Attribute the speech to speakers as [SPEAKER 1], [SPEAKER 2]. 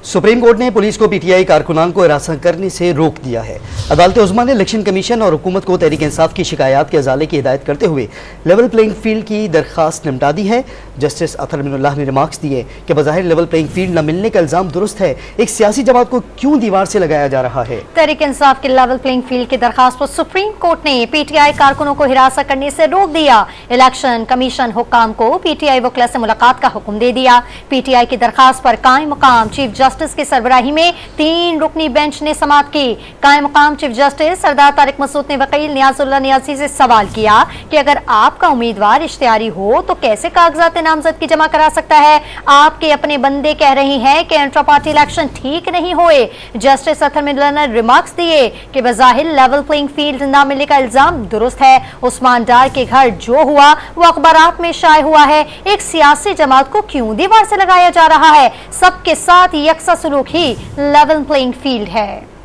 [SPEAKER 1] Supreme court ने police को PTI कारकुनान को हिरासत करने से रोक दिया है। अदालत उज़्मा ने इलेक्शन कमीशन और हुकूमत को तहरीक इंसाफ की शिकायत के अजाले की हिदायत करते हुए लेवल प्लेइंग फील्ड की दरख्वास्त निपटा दी है। जस्टिस अतर मिनुल्लाह ने रिमार्क्स दिए कि बज़ाहिर लेवल प्लेइंग फील्ड न मिलने का इल्जाम दुरुस्त है, एक सियासी जमात को क्यों दीवार से लगाया जा रहा है।
[SPEAKER 2] तहरीक इंसाफ के लेवल प्लेइंग फील्ड की दरखास्त पर सुप्रीम कोर्ट ने पीटीआई कारकुनों को हिरासत करने से रोक दिया। इलेक्शन कमीशन हुक्काम को पीटीआई वकला से मुलाकात का हुक्म दे दिया। पीटीआई की दरखास्त पर कायम मकाम चीफ जस्टिस की सरबराही में 3 रुकनी बेंच ने समाअत की। कायम मकाम चीफ जस्टिस सरदार तारिक मसूद ने वकील नियाजुल्लाह नियाजी से सवाल किया कि अगर आपका उम्मीदवार इश्तिहारी हो तो कैसे कागजात नामजदगी जमा करा सकता है। आपके अपने बंदे कह रहे हैं कि इंट्रा पार्टी इलेक्शन ठीक नहीं हुए। जस्टिस अतर मिनुल्लाह ने रिमार्क्स दिए कि बज़ाहिर लेवल प्लेइंग फील्ड न मिलने का इल्जाम दुरुस्त है। उस्मान डार के घर जो हुआ वो अखबारात में शाये हुआ है। एक सियासी जमात को क्यों दीवार से लगाया जा रहा है। सबके साथ यकसा सलूक ही लेवल प्लेइंग फील्ड है।